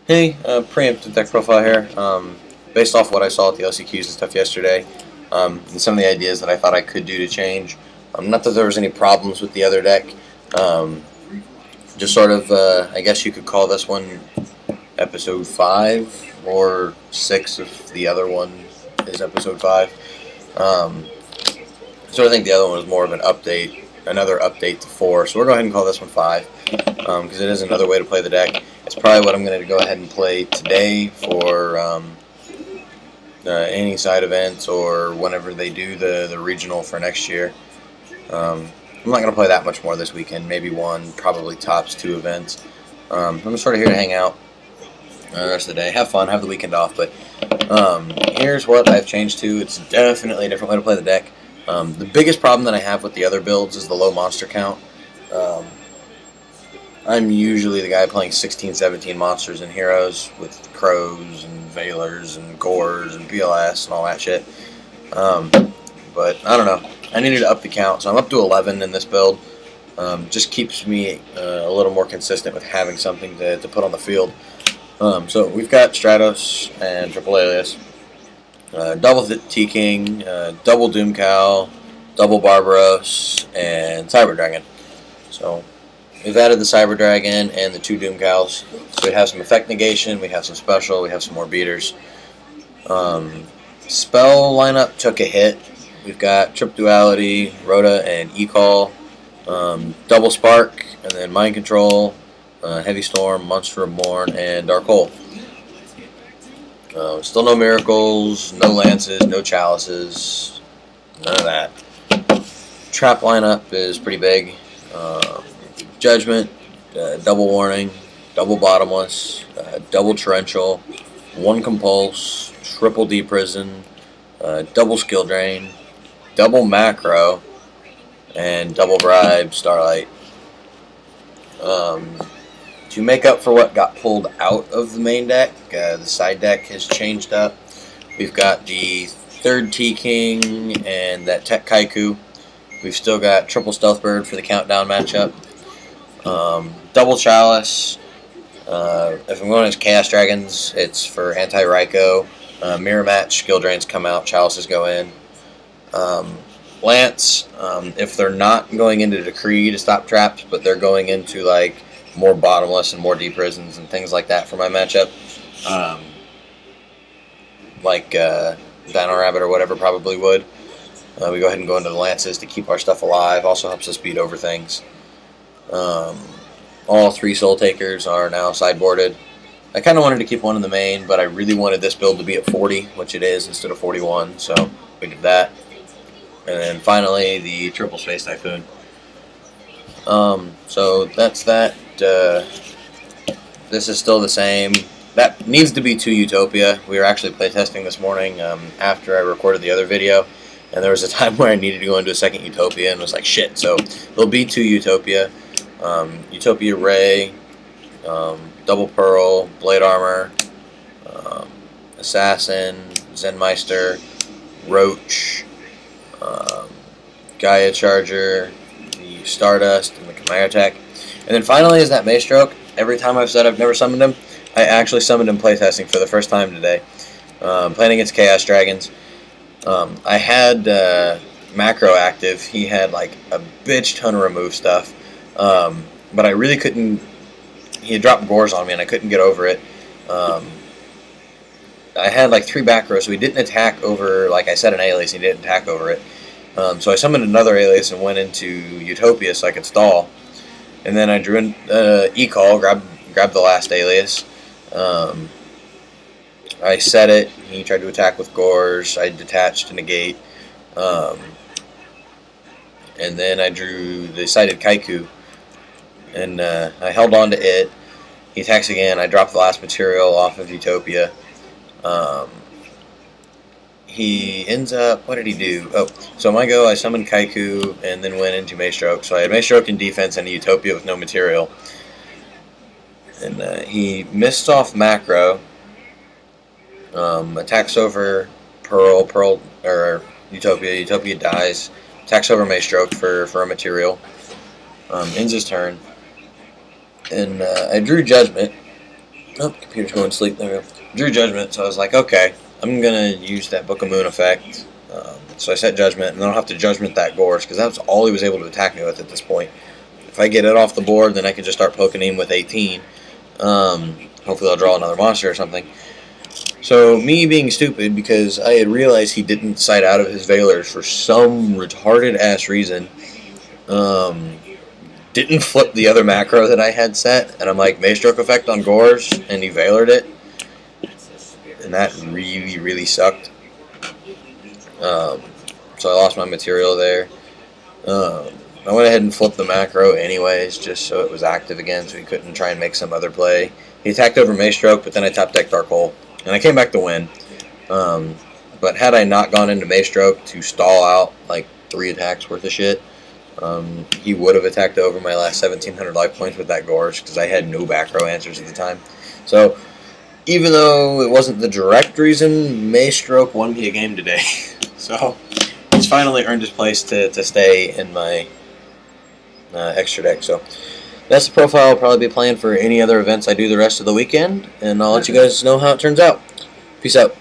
Hey, preemptive deck profile here. Based off what I saw at the LCQs and stuff yesterday, and some of the ideas that I thought I could do to change. Not that there was any problems with the other deck. Um, just sort of, I guess you could call this one episode 5 or 6 if the other one is episode 5. Um, so I think the other one was more of an update, another update to 4. So we're going to go ahead and call this one 5 because it is another way to play the deck. It's probably what I'm going to go ahead and play today for any side events or whenever they do the regional for next year. I'm not going to play that much more this weekend. Maybe one, probably tops 2 events. I'm just sort of here to hang out the rest of the day, have fun, have the weekend off. But here's what I've changed to. It's definitely a different way to play the deck. The biggest problem that I have with the other builds is the low monster count. I'm usually the guy playing 16, 17 monsters and heroes with crows and veilers and gores and PLS and all that shit. But I don't know. I needed to up the count, so I'm up to 11 in this build. Just keeps me a little more consistent with having something to put on the field. So we've got Stratos and Triple Alias, double T-King, double Doomcow, double Barbaros, and Cyber Dragon. So we've added the Cyber Dragon and the 2 Doomcows. So we have some effect negation, we have some special, we have some more beaters. Spell lineup took a hit. We've got Trip Duality, Rhoda, and E-Call, double Spark, and then Mind Control, Heavy Storm, Monster Reborn, and Dark Hole. Still no Miracles, no Lances, no Chalices, none of that. Trap lineup is pretty big. Judgment, double Warning, double Bottomless, double Torrential, 1 Compulse, triple D-Prison, double Skill Drain, double Macro, and double Bribe Starlight. To make up for what got pulled out of the main deck, the side deck has changed up. We've got the 3rd T-King and that Tech Kaiku. We've still got triple Stealth Bird for the countdown matchup. Double Chalice. If I'm going as Chaos Dragons, it's for anti-Ryko. Mirror Match, Skill Drains come out, Chalices go in. Lance, if they're not going into Decree to stop traps, but they're going into like more Bottomless and more Deep Prisons and things like that for my matchup. Like Dino Rabbit or whatever probably would. We go ahead and go into the Lances to keep our stuff alive. Also helps us beat over things. All 3 Soul Takers are now sideboarded. I kind of wanted to keep one in the main, but I really wanted this build to be at 40, which it is, instead of 41, so we did that. And then finally, the Triple Space Typhoon. So that's that. This is still the same. That needs to be 2 Utopia. We were actually playtesting this morning after I recorded the other video, and there was a time where I needed to go into a second Utopia and was like, shit. So there'll be 2 Utopia. Utopia Ray, Double Pearl, Blade Armor, Assassin, Zenmeister, Roach, Gaia Charger, the Stardust, and the Chimera Tech. And then finally is that Maestroke. Every time I've said I've never summoned him, I actually summoned him playtesting for the first time today. Playing against Chaos Dragons. I had Macro active. He had like a bitch ton of remove stuff. But I really couldn't. He had dropped Gores on me and I couldn't get over it. I had like 3 back rows, so he didn't attack over, like I said, an Alias, he didn't attack over it. So I summoned another Alias and went into Utopia so I could stall. And then I drew in E-Call, grabbed the last Alias. I set it, he tried to attack with Gores, I detached to negate. And then I drew the sighted Kaiku. And I held on to it. He attacks again, I dropped the last material off of Utopia. He ends up, what did he do? Oh, so my go, I summoned Kaiku and then went into Maestroke. So I had Maestroke in defense and a Utopia with no material. And he missed off Macro. Attacks over Pearl, or Utopia dies. Attacks over Maestroke for a material. Ends his turn. And I drew Judgment. Oh, computer's going to sleep. There we go. Drew Judgment, so I was like, okay, I'm going to use that Book of Moon effect. So I set Judgment, and then I'll have to Judgment that Gorse, because that's all he was able to attack me with at this point. If I get it off the board, then I can just start poking him with 18. Hopefully I'll draw another monster or something. So, me being stupid, because I had realized he didn't sight out of his Veilers for some retarded-ass reason, didn't flip the other macro that I had set, and I'm like, Maestroke effect on Gorse, and he Veilered it. And that really, really sucked. So I lost my material there. I went ahead and flipped the macro anyways, just so it was active again, so he couldn't try and make some other play. He attacked over Maestroke, but then I top decked Dark Hole, and I came back to win. But had I not gone into Maestroke to stall out like 3 attacks worth of shit, he would have attacked over my last 1,700 life points with that Gorge, because I had no back row answers at the time. So, even though it wasn't the direct reason, Maestroke won me a game today. So, he's finally earned his place to stay in my extra deck. So, that's the profile I'll probably be playing for any other events I do the rest of the weekend, and I'll let you guys know how it turns out. Peace out.